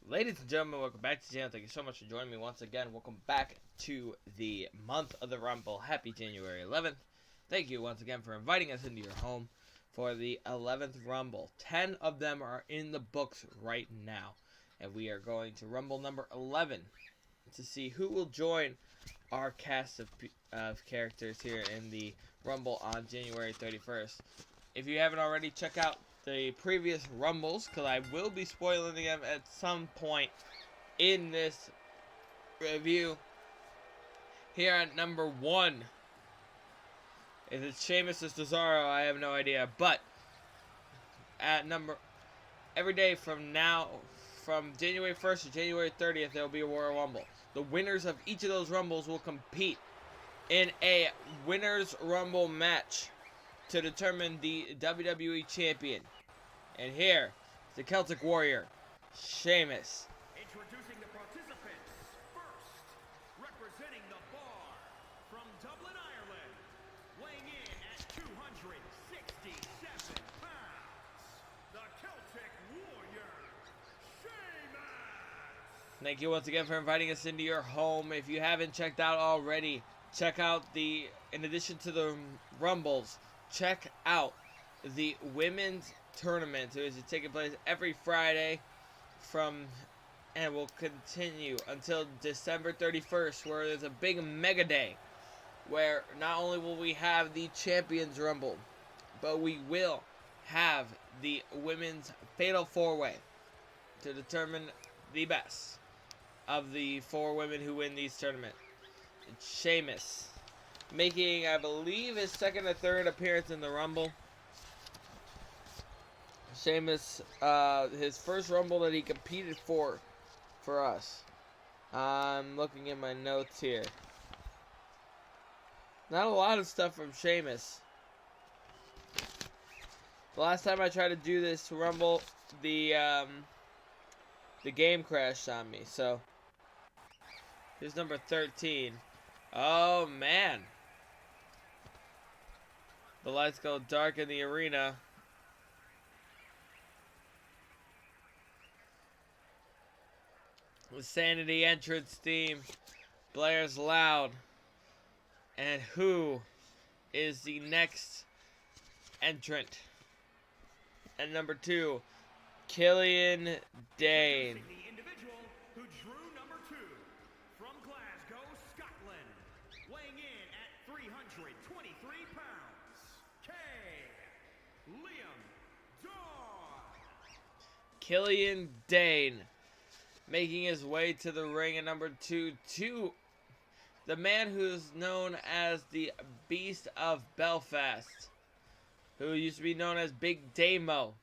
Ladies and gentlemen, welcome back to the channel. Thank you so much for joining me once again. Welcome back to the month of the Rumble. Happy January 11th. Thank you once again for inviting us into your home for the 11th Rumble. 10 of them are in the books right now. And we are going to Rumble number 11 to see who will join our cast of characters here in the Rumble on January 31st. If you haven't already, check out the previous Rumbles, because I will be spoiling them at some point in this review. Here at number 1, if it's Sheamus or Cesaro, I have no idea, but at every day from January 1st to January 30th, there will be a Royal Rumble. The winners of each of those Rumbles will compete in a Winners Rumble match to determine the WWE Champion. And here, the Celtic Warrior, Sheamus. Introducing the participants. First, representing the Bar from Dublin, Ireland, weighing in at 267 pounds, the Celtic Warrior, Sheamus. Thank you once again for inviting us into your home. If you haven't checked out already, check out in addition to the Rumbles, check out the Women's Tournament, which is taking place every Friday and will continue until December 31st, where there's a big mega day where not only will we have the Champions Rumble, but we will have the Women's Fatal 4-Way to determine the best of the 4 women who win these tournaments. Sheamus making, I believe, his second or third appearance in the Rumble. Sheamus, his first Rumble that he competed for us. I'm looking at my notes here. Not a lot of stuff from Sheamus. The last time I tried to do this Rumble, the game crashed on me. So here's number 13. Oh man, the lights go dark in the arena. The Sanity entrance theme blares loud. And who is the next entrant? And number 2, Killian Dane. The individual who drew number 2 from Glasgow, Scotland, weighing in at 323 pounds, Liam Dawn. Killian Dane making his way to the ring at number 2 to the man who's known as the Beast of Belfast, who used to be known as Big Damo.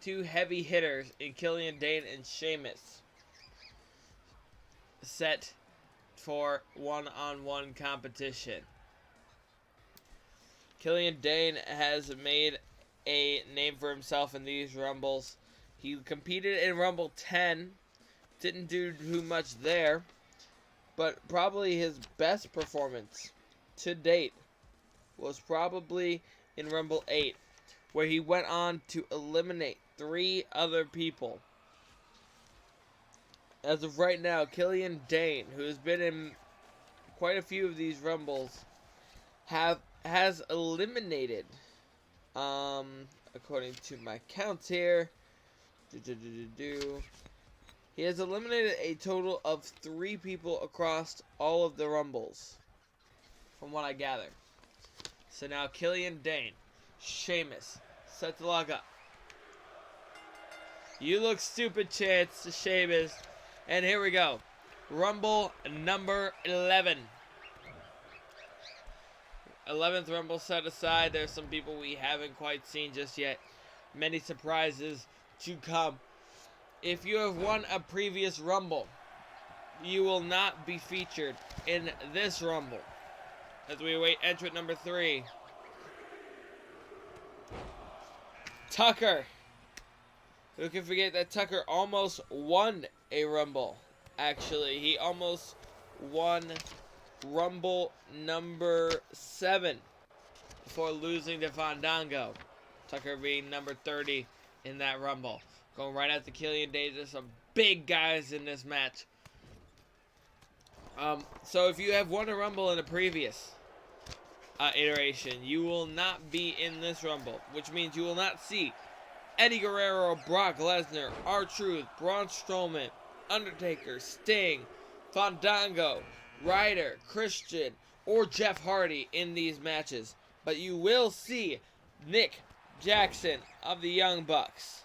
Two heavy hitters in Killian Dane and Sheamus, set for one-on-one competition. Killian Dane has made a name for himself in these Rumbles. He competed in Rumble 10, didn't do too much there, but probably his best performance to date was probably in Rumble 8, where he went on to eliminate 3 other people. As of right now, Killian Dane, who has been in quite a few of these Rumbles, has eliminated, according to my counts here, he has eliminated a total of 3 people across all of the Rumbles, from what I gather. So now Killian Dane, Sheamus, set to lock up. You look stupid, chance to Sheamus. And here we go. Rumble number 11. 11th Rumble set aside. There's some people we haven't quite seen just yet. Many surprises to come. If you have won a previous Rumble, you will not be featured in this Rumble. As we await entrant number 3. Tucker. Who can forget that Tucker almost won a Rumble? Actually, he almost won Rumble number 7 before losing to Fandango Tucker being number 30 in that Rumble. Going right after Killian Days. There's some big guys in this match. So if you have won a Rumble in a previous iteration, you will not be in this Rumble, which means you will not see Eddie Guerrero, Brock Lesnar, R-Truth, Braun Strowman, Undertaker, Sting, Fandango, Ryder, Christian, or Jeff Hardy in these matches. But you will see Nick Jackson of the Young Bucks.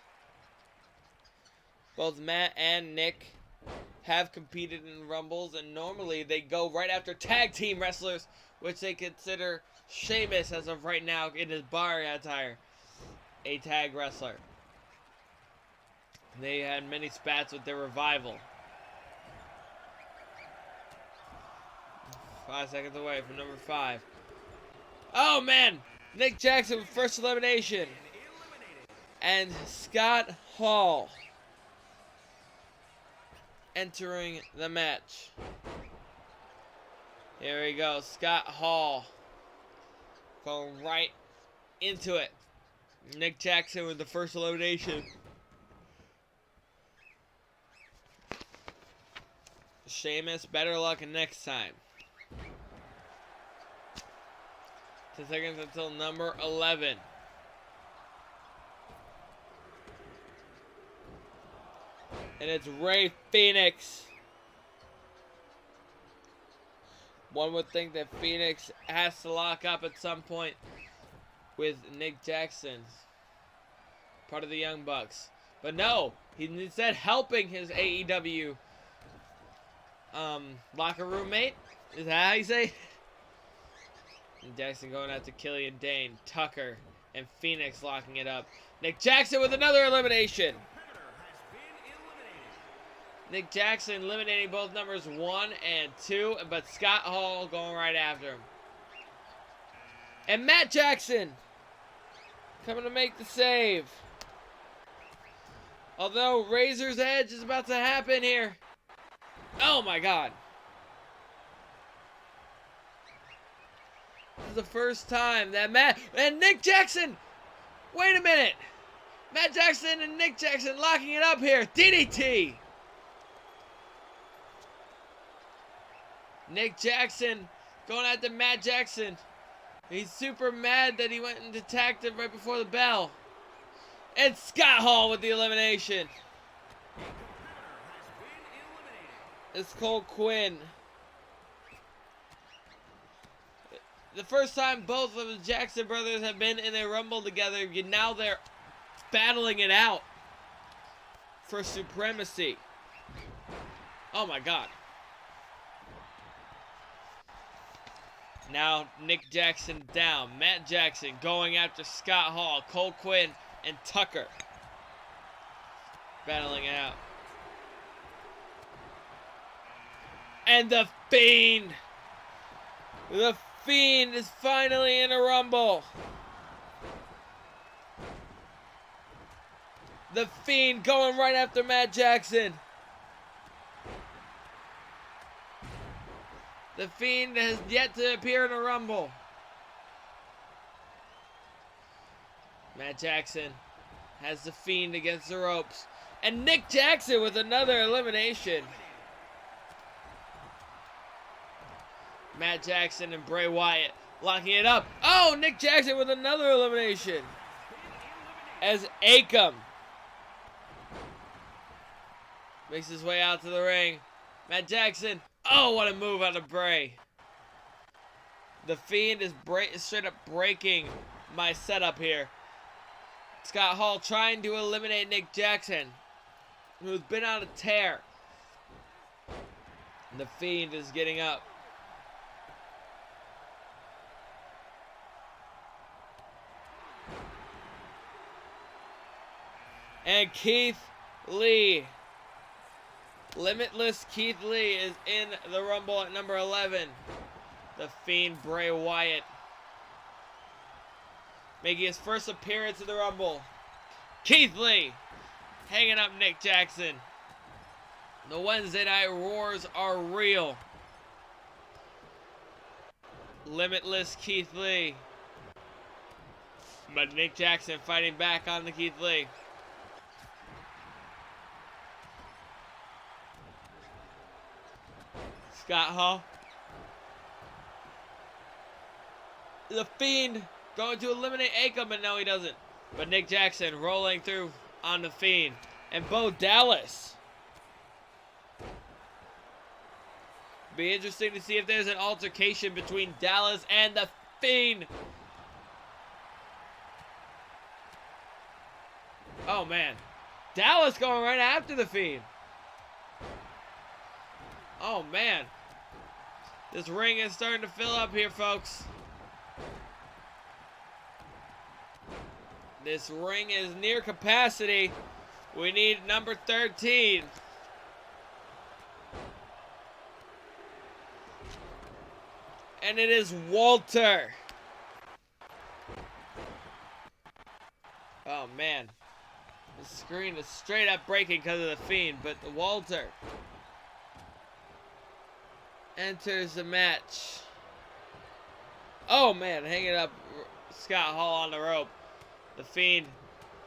Both Matt and Nick have competed in Rumbles, and normally they go right after tag team wrestlers, which they consider Sheamus, as of right now, in his bar attire, a tag wrestler. They had many spats with their revival. 5 seconds away from number 5. Oh man! Nick Jackson with first elimination. And Scott Hall entering the match. Here we go. Scott Hall going right into it. Nick Jackson with the first elimination. Sheamus, better luck next time. 10 seconds until number 11. And it's Rey Fenix. One would think that Phoenix has to lock up at some point with Nick Jackson, part of the Young Bucks. But no, he's instead helping his AEW locker room mate. Is that how you say? And Jackson going out to Killian Dane, Tucker, and Phoenix locking it up. Nick Jackson with another elimination. Nick Jackson eliminating both numbers 1 and 2, but Scott Hall going right after him. And Matt Jackson coming to make the save. Although Razor's Edge is about to happen here. Oh my God. This is the first time that Matt and Nick Jackson. Wait a minute. Matt Jackson and Nick Jackson locking it up here. DDT. Nick Jackson going after Matt Jackson. He's super mad that he went and attacked him right before the bell. And Scott Hall with the elimination. It's Cole Quinn. The first time both of the Jackson brothers have been in a Rumble together, now they're battling it out for supremacy. Oh my God. Now Nick Jackson down. Matt Jackson going after Scott Hall, Cole Quinn, and Tucker. Battling it out. And the Fiend. The Fiend is finally in a Rumble. The Fiend going right after Matt Jackson. The Fiend has yet to appear in a Rumble. Matt Jackson has the Fiend against the ropes. And Nick Jackson with another elimination. Matt Jackson and Bray Wyatt locking it up. Oh, Nick Jackson with another elimination. As Akam makes his way out to the ring. Matt Jackson. Oh, what a move out of Bray. The Fiend is straight up breaking my setup here. Scott Hall trying to eliminate Nick Jackson, who's been on a tear. The Fiend is getting up. And Keith Lee. Limitless Keith Lee is in the Rumble at number 11. The Fiend Bray Wyatt making his first appearance in the Rumble. Keith Lee hanging up Nick Jackson. The Wednesday Night Wars are real. Limitless Keith Lee But Nick Jackson fighting back on the Keith Lee. Scott Hall. The Fiend going to eliminate Akam, but no, he doesn't. But Nick Jackson rolling through on the Fiend. And Bo Dallas. Be interesting to see if there's an altercation between Dallas and the Fiend. Oh, man. Dallas going right after the Fiend. Oh, man. This ring is starting to fill up here, folks. This ring is near capacity. We need number 13. And it is Walter. Oh, man. The screen is straight up breaking because of the Fiend, but Walter enters the match. Oh, man, hanging up Scott Hall on the rope. The Fiend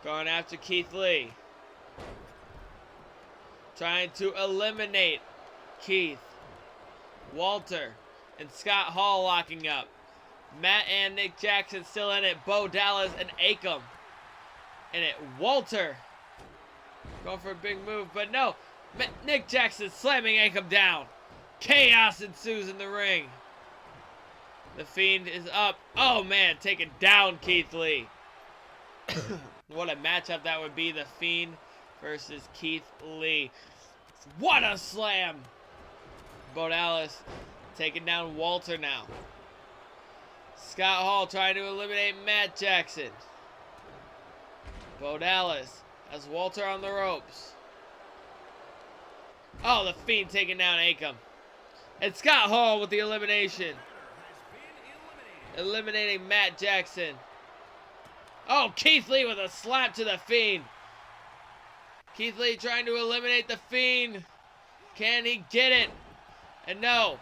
going after Keith Lee. Trying to eliminate Keith. Walter and Scott Hall locking up. Matt and Nick Jackson still in it. Bo Dallas and Akam in it. Walter going for a big move, but no. Nick Jackson slamming Akam down. Chaos ensues in the ring. The Fiend is up. Oh, man, taking down Keith Lee. What a matchup that would be. The Fiend versus Keith Lee. What a slam. Bo Dallas taking down Walter now. Scott Hall trying to eliminate Matt Jackson. Bo Dallas has Walter on the ropes. Oh, the Fiend taking down Akam. And Scott Hall with the elimination. Eliminating Matt Jackson. Oh, Keith Lee with a slap to the Fiend. Keith Lee trying to eliminate the Fiend. Can he get it? And no.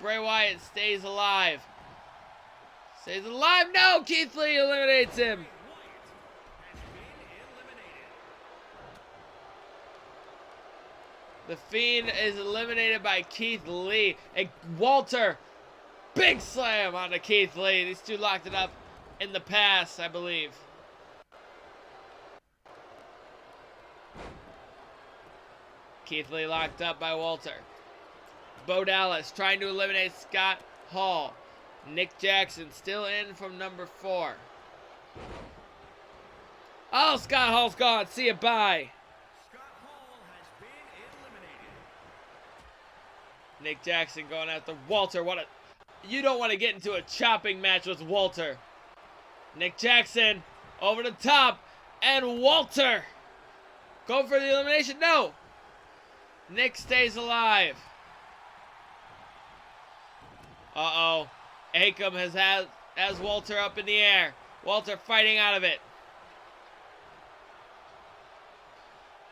Bray Wyatt stays alive. Stays alive. No, Keith Lee eliminates him. The Fiend is eliminated by Keith Lee. And Walter, big slam onto Keith Lee. These two locked it up in the past, I believe. Keith Lee locked up by Walter. Bo Dallas trying to eliminate Scott Hall. Nick Jackson still in from number 4. Oh, Scott Hall's gone. See you, bye. Scott Hall has been eliminated. Nick Jackson going after Walter. You don't want to get into a chopping match with Walter. Nick Jackson over the top. And Walter going for the elimination. No. Nick stays alive. Uh-oh. Akam has Walter up in the air. Walter fighting out of it.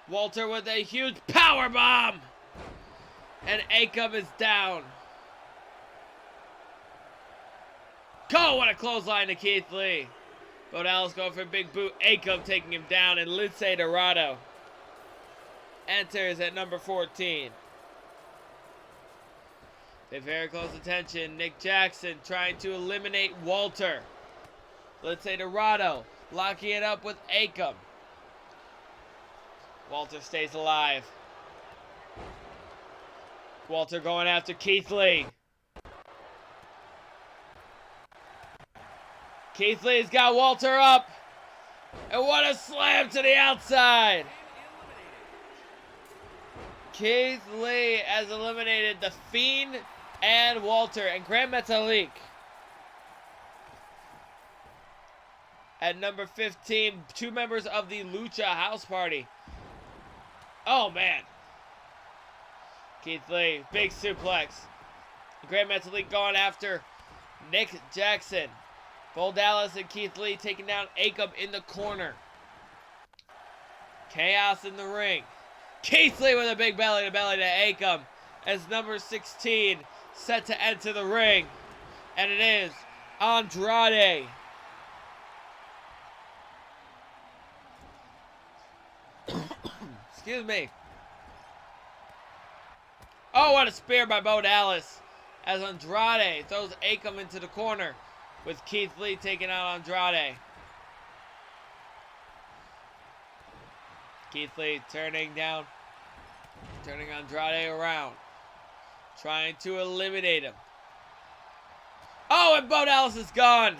Walter with a huge power bomb. And Akam is down. Go! What a clothesline to Keith Lee. Bo Dallas going for a big boot. Akam taking him down. And Lindsay Dorado enters at number 14. Pay very close attention. Nick Jackson trying to eliminate Walter. Lindsay Dorado locking it up with Akam. Walter stays alive. Walter going after Keith Lee. Keith Lee's got Walter up. And what a slam to the outside. Keith Lee has eliminated the Fiend and Walter and Grand Metalik. At number 15, 2 members of the Lucha House Party. Oh, man. Keith Lee, big suplex. Grand Metalik going after Nick Jackson. Bo Dallas and Keith Lee taking down Akam in the corner. Chaos in the ring. Keith Lee with a big belly-to-belly to Akam as number 16 set to enter the ring. And it is Andrade. Excuse me. Oh, what a spear by Bo Dallas. As Andrade throws Akam into the corner with Keith Lee taking out Andrade. Keith Lee turning Andrade around. Trying to eliminate him. Oh, and Bo Dallas is gone.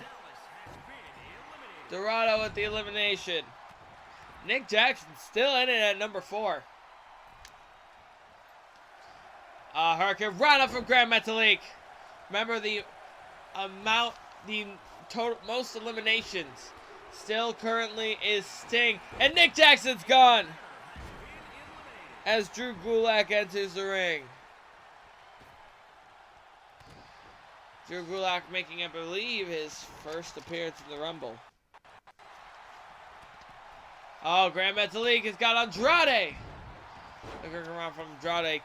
Dorado with the elimination. Nick Jackson still in it at number 4. Hurricane Rana from Grand Metalik. Remember the total most eliminations still currently is Sting. And Nick Jackson's gone. As Drew Gulak enters the ring. Drew Gulak making, I believe, his first appearance in the Rumble. Oh, Grand Metalik has got Andrade. Looking around from Andrade.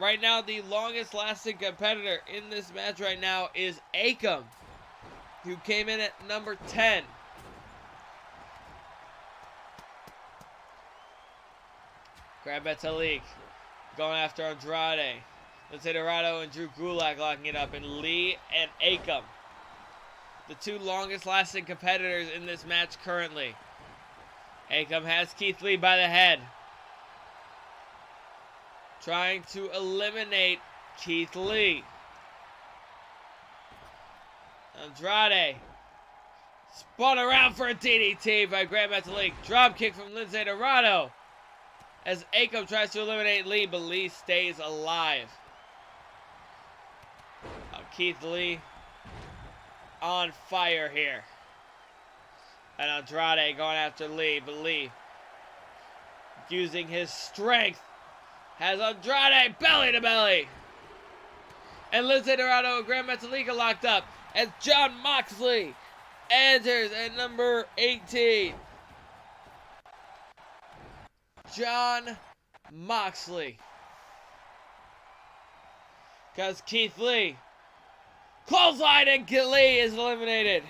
Right now, the longest lasting competitor in this match right now is Akam, who came in at number 10. Grand Metalik going after Andrade. Lince Dorado and Drew Gulak locking it up, and Lee and Akam, the 2 longest lasting competitors in this match currently. Akam has Keith Lee by the head, trying to eliminate Keith Lee. Andrade spun around for a DDT by Grand Metalik. Drop kick from Lince Dorado as Akam tries to eliminate Lee, but Lee stays alive. Keith Lee on fire here. And Andrade going after Lee, but Lee using his strength has Andrade belly to belly. And Lince Dorado and Grand Metalik are locked up as Jon Moxley enters at number 18. Jon Moxley. Because Keith Lee. Clothesline, and Lee is eliminated.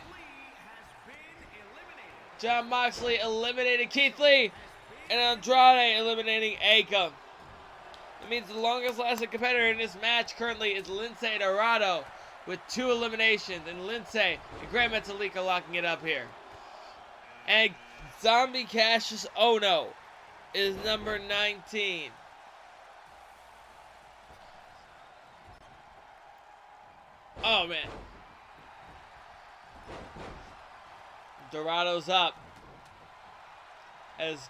Jon Moxley eliminated Keith Lee. And Andrade eliminating Akam. That means the longest lasting competitor in this match currently is Lince Dorado with 2 eliminations. And Lince and Grand Metalik are locking it up here. And Zombie Cassius Ohno is number 19. Oh, man. Dorado's up. As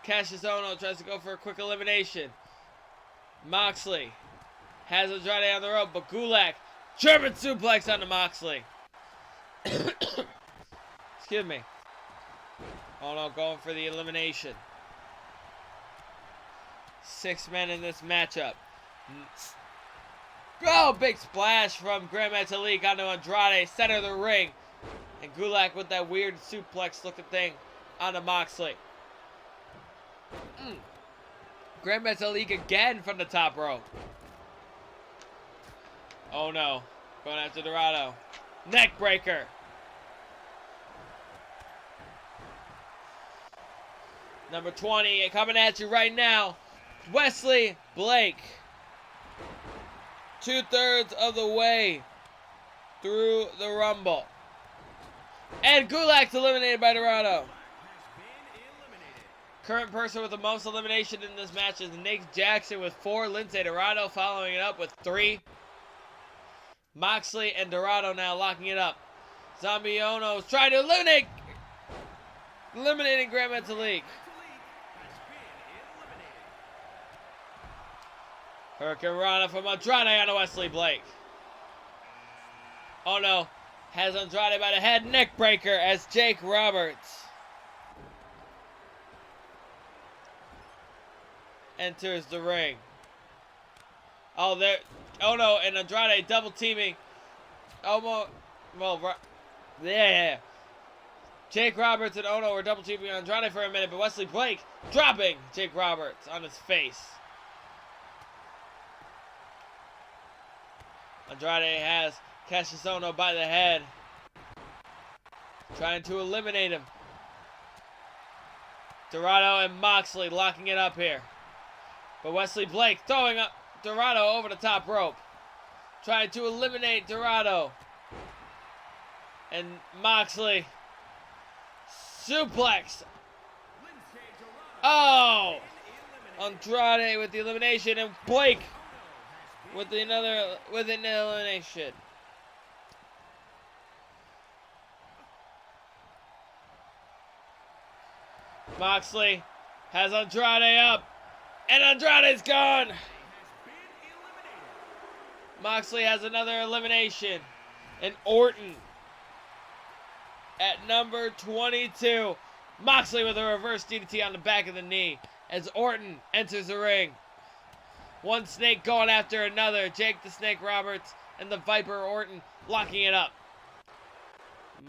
Cassius Ohno tries to go for a quick elimination. Moxley has Andrade on the rope, but Gulak German suplex onto Moxley. Excuse me. Oh no, going for the elimination. 6 men in this matchup. Oh, big splash from Grand Metalik onto Andrade, center of the ring. And Gulak with that weird suplex looking thing onto Moxley. Grand Metalik again from the top rope. Oh no, going after Dorado. Neck breaker. Number 20 coming at you right now. Wesley Blake. 2/3 of the way through the Rumble. And Gulak's eliminated by Dorado. Current person with the most elimination in this match is Nick Jackson with 4. Lince Dorado following it up with 3. Moxley and Dorado now locking it up. Zombie Ohno is trying to eliminating Grand Metalik. Hurricane Rana from Andrade onto Wesley Blake. Oh no. Has Andrade by the head. Neck breaker as Jake Roberts enters the ring. Oh, there. Oh no. And Andrade double teaming. Almost. Well, yeah. Jake Roberts and Ohno were double teaming Andrade for a minute, but Wesley Blake dropping Jake Roberts on his face. Andrade has Cassius Ohno by the head, trying to eliminate him. Dorado and Moxley locking it up here. But Wesley Blake throwing up Dorado over the top rope. Trying to eliminate Dorado. And Moxley. Suplex. Oh! Andrade with the elimination, and Blake with an elimination. Moxley has Andrade up, and Andrade's gone. Moxley has another elimination, and Orton at number 22. Moxley with a reverse DDT on the back of the knee as Orton enters the ring. One snake going after another. Jake the Snake Roberts and the Viper Orton locking it up.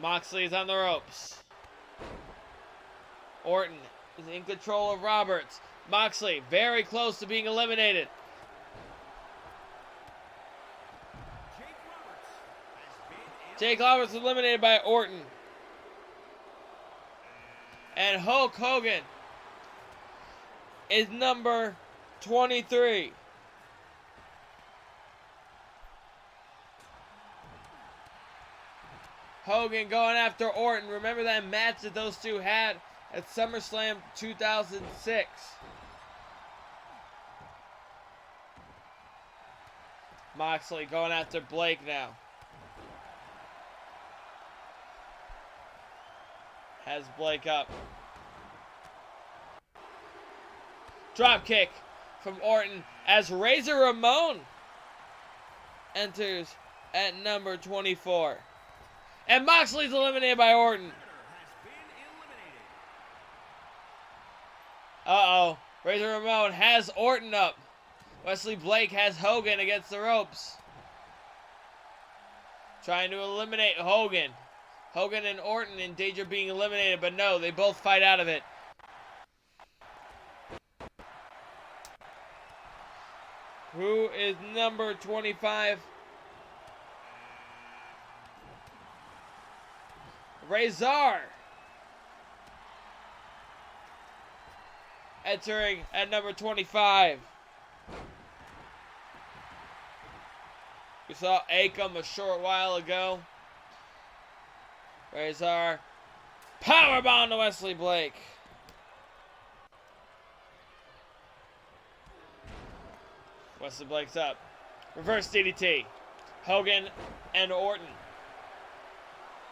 Moxley is on the ropes. Orton is in control of Roberts. Moxley very close to being eliminated. Jake Roberts eliminated by Orton. And Hulk Hogan is number 23. Hogan going after Orton. Remember that match that those two had at SummerSlam 2006. Moxley going after Blake now. Has Blake up. Drop kick from Orton as Razor Ramon enters at number 24. And Moxley's eliminated by Orton. Uh-oh. Razor Ramon has Orton up. Wesley Blake has Hogan against the ropes. Trying to eliminate Hogan. Hogan and Orton in danger of being eliminated, but no, they both fight out of it. Who is number 25? Razor. Entering at number 25. We saw Akam a short while ago. Razor. Powerbomb to Wesley Blake. Wesley Blake's up. Reverse DDT. Hogan and Orton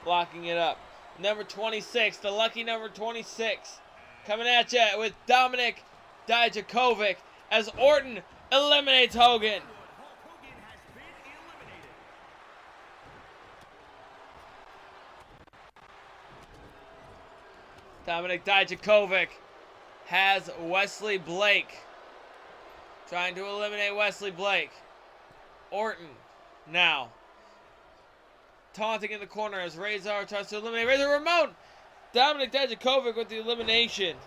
locking it up. Number 26, the lucky number 26, coming at you with Dominic Dijakovic as Orton eliminates Hogan. Dominic Dijakovic has Wesley Blake. Trying to eliminate Wesley Blake. Orton now. Taunting in the corner as Razor tries to eliminate Razor Ramon. Dominic Dijakovic with the elimination.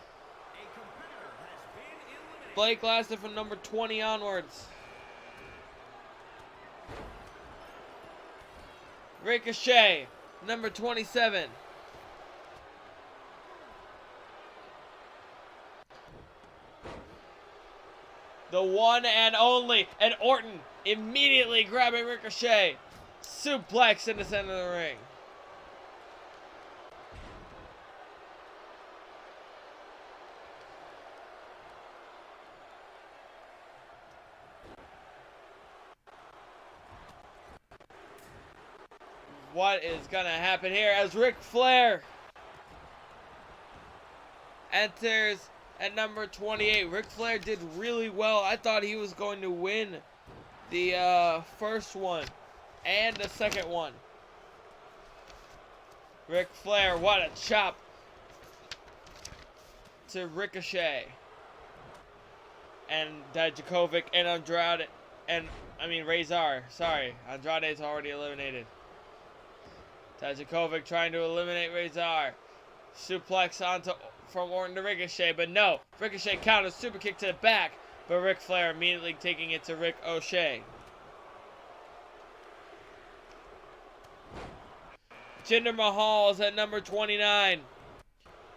Blake lasted from number 20 onwards. Ricochet, number 27. The one and only, and Orton immediately grabbing Ricochet. Suplex in the center of the ring. What is going to happen here as Ric Flair enters at number 28. Ric Flair did really well. I thought he was going to win the first one and the second one. Ric Flair, what a chop to Ricochet. And Dijakovic and Andrade, Razor. Sorry, Andrade's already eliminated. Dijakovic trying to eliminate Razor. Suplex from Orton to Ricochet, but no. Ricochet counters, super kick to the back, but Ric Flair immediately taking it to Rick O'Shea. Jinder Mahal is at number 29.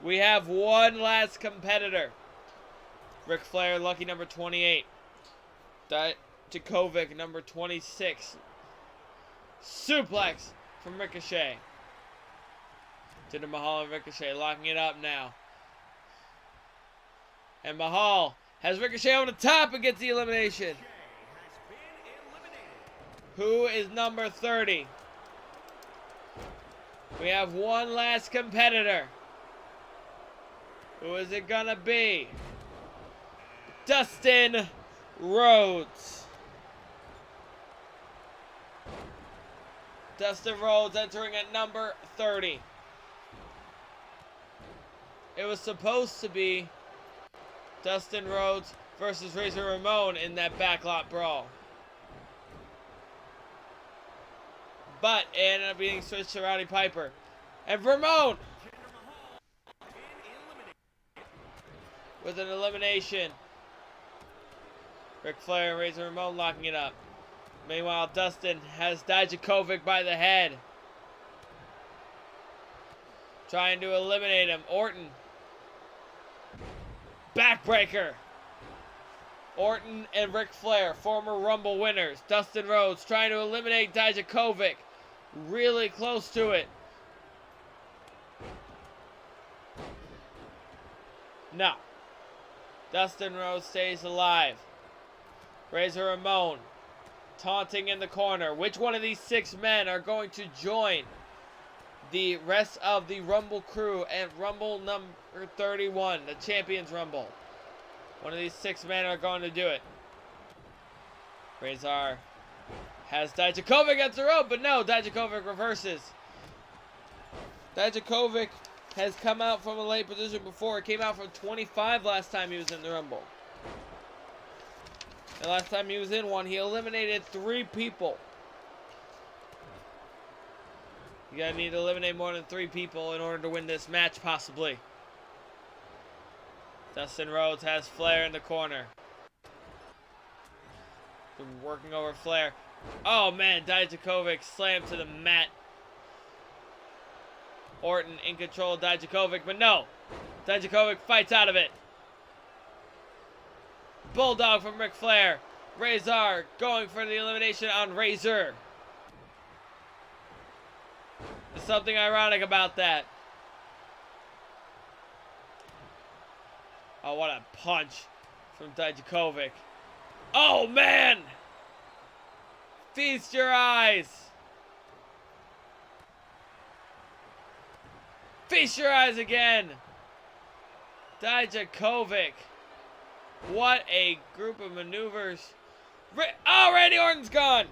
We have one last competitor. Ric Flair, lucky number 28. Dijakovic, number 26. Suplex from Ricochet. Jinder Mahal and Ricochet locking it up now. And Mahal has Ricochet on the top and gets the elimination. Who is number 30? We have one last competitor. Who is it gonna be? Dustin Rhodes. Dustin Rhodes entering at number 30. It was supposed to be Dustin Rhodes versus Razor Ramon in that backlot brawl. But it ended up being switched to Roddy Piper. And Ramon with an elimination. Ric Flair and Razor Ramon locking it up. Meanwhile, Dustin has Dijakovic by the head. Trying to eliminate him. Orton. Backbreaker. Orton and Ric Flair, former Rumble winners. Dustin Rhodes trying to eliminate Dijakovic. Really close to it. No. Dustin Rhodes stays alive. Razor Ramon taunting in the corner. Which one of these 6 men are going to join the rest of the Rumble crew and Rumble number 31, the Champions Rumble? One of these 6 men are going to do it. Razor has Dijakovic against the rope, but no, Dijakovic reverses. Dijakovic has come out from a late position before. It came out from 25 last time he was in the Rumble. And last time he was in one, he eliminated 3 people. You gotta need to eliminate more than 3 people in order to win this match, possibly. Dustin Rhodes has Flair in the corner. Working over Flair. Oh man, Dijakovic slammed to the mat. Orton in control of Dijakovic, but no. Dijakovic fights out of it. Bulldog from Ric Flair. Razor going for the elimination on Razor. There's something ironic about that. Oh, what a punch from Dijakovic. Oh, man! Feast your eyes. Feast your eyes again. Dijakovic. What a group of maneuvers. Oh, Randy Orton's gone.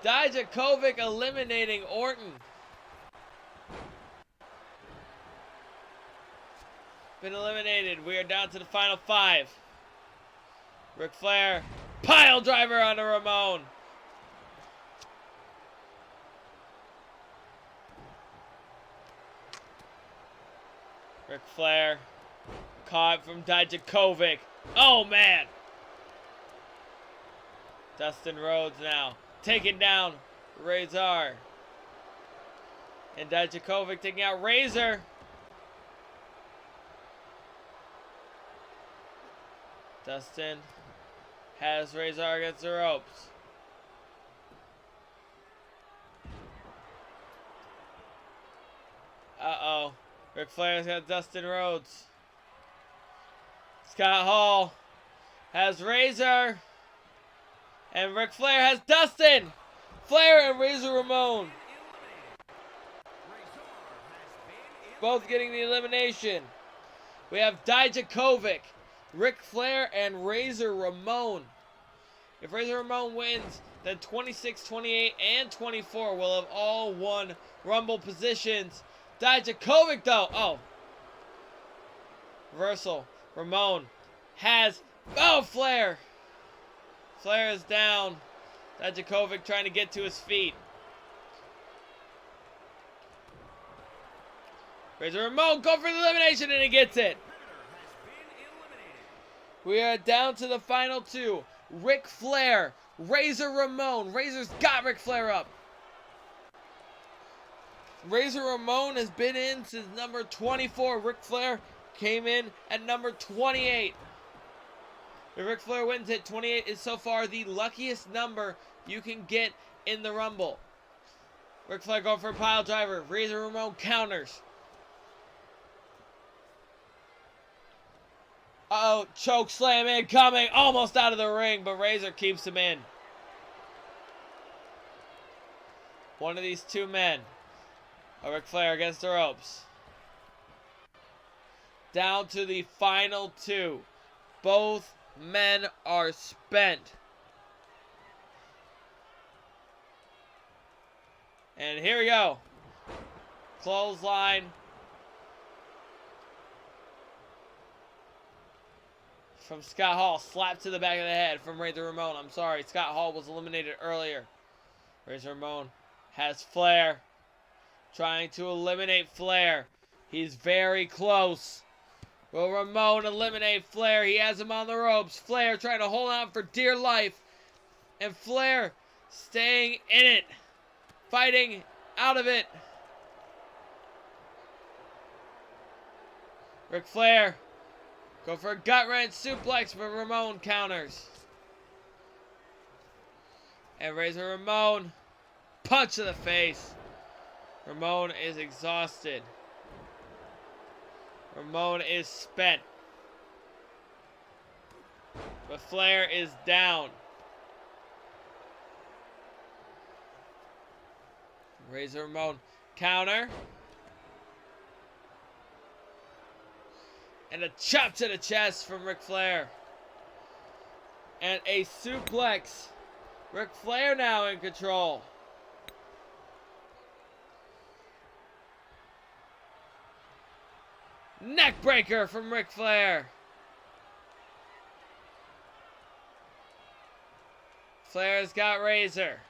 Dijakovic eliminating Orton. Been eliminated. We are down to the final 5. Ric Flair. Pile driver onto Ramon. Ric Flair. Caught from Dijakovic. Oh, man. Dustin Rhodes now taking down Razor. And Dijakovic taking out Razor. Dustin has Razor against the ropes. Uh-oh. Ric Flair's got Dustin Rhodes. Scott Hall has Razor. And Ric Flair has Dustin. Flair and Razor Ramon. Both getting the elimination. We have Dijakovic, Ric Flair, and Razor Ramon. If Razor Ramon wins, then 26, 28, and 24 will have all won Rumble positions. Dijakovic, though. Oh. Reversal. Ramon has... Oh, Flair. Flair is down. Dijakovic trying to get to his feet. Razor Ramon go for the elimination, and he gets it. We are down to the final 2. Ric Flair, Razor Ramon. Razor's got Ric Flair up. Razor Ramon has been in since number 24. Ric Flair came in at number 28. If Ric Flair wins it, 28 is so far the luckiest number you can get in the Rumble. Ric Flair going for a pile driver. Razor Ramon counters. Uh-oh, choke slam incoming. Almost out of the ring, but Razor keeps him in. One of these two men. Ric Flair against the ropes. Down to the final two. Both men are spent. And here we go. Clothesline. From Scott Hall. Slap to the back of the head from Razor Ramon. I'm sorry. Scott Hall was eliminated earlier. Razor Ramon has Flair. Trying to eliminate Flair. He's very close. Will Ramon eliminate Flair? He has him on the ropes. Flair trying to hold on for dear life. And Flair staying in it. Fighting out of it. Ric Flair. Go for a gut-wrench suplex, but Ramon counters. And Razor Ramon. Punch to the face. Ramon is exhausted. Ramon is spent. But Flair is down. Razor Ramon counter. And a chop to the chest from Ric Flair. And a suplex. Ric Flair now in control. Neckbreaker from Ric Flair. Flair's got Razor.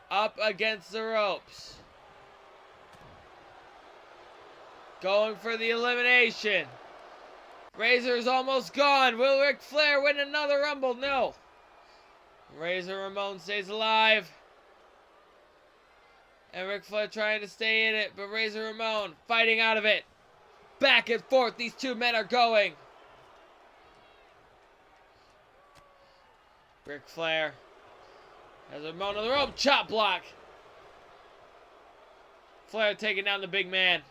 Up against the ropes. Going for the elimination. Razor's almost gone. Will Ric Flair win another Rumble? No. Razor Ramon stays alive. And Ric Flair trying to stay in it, but Razor Ramon fighting out of it. Back and forth these two men are going. Ric Flair has Ramon on the rope. Chop block. Flair taking down the big man.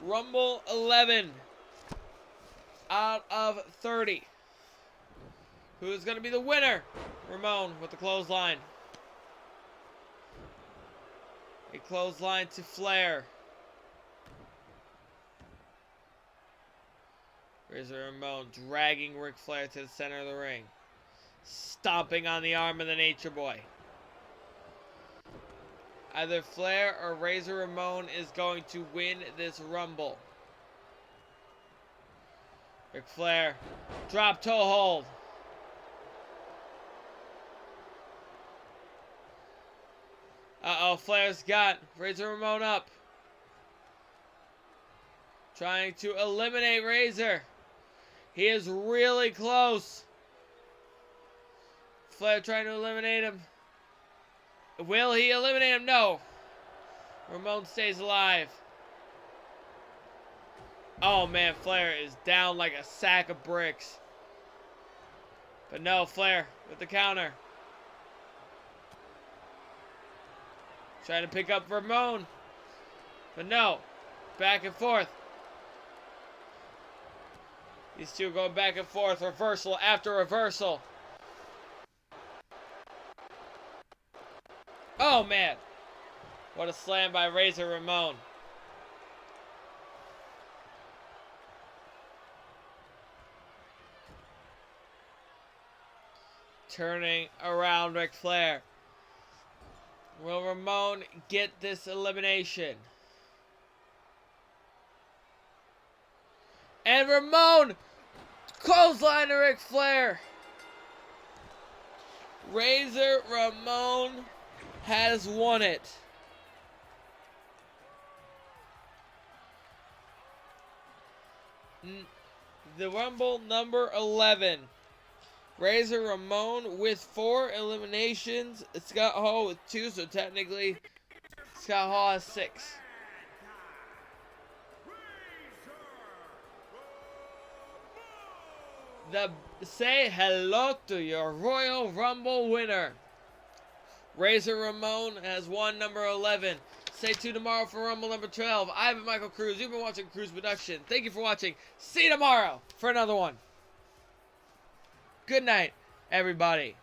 Rumble 11 out of 30. Who's going to be the winner? Ramon with the clothesline. A clothesline to Flair. Razor Ramon dragging Ric Flair to the center of the ring. Stomping on the arm of the Nature Boy. Either Flair or Razor Ramon is going to win this Rumble. Ric Flair. Drop toe hold. Uh-oh, Flair's got Razor Ramon up. Trying to eliminate Razor. He is really close. Flair trying to eliminate him. Will he eliminate him? No. Ramon stays alive. Oh man, Flair is down like a sack of bricks. But no, Flair with the counter. Trying to pick up Ramon. But no. Back and forth. These two going back and forth. Reversal after reversal. Oh man. What a slam by Razor Ramon. Turning around Ric Flair. Will Ramon get this elimination? And Ramon clothesline to Ric Flair. Razor Ramon has won it. The Rumble number 11 Razor Ramon with 4 eliminations. Scott Hall with 2, so technically Scott Hall has 6. Say hello to your Royal Rumble winner. Razor Ramon has won number 11. Stay tuned tomorrow for Rumble number 12. I've been Michael Cruz. You've been watching Cruz Production. Thank you for watching. See you tomorrow for another one. Good night, everybody.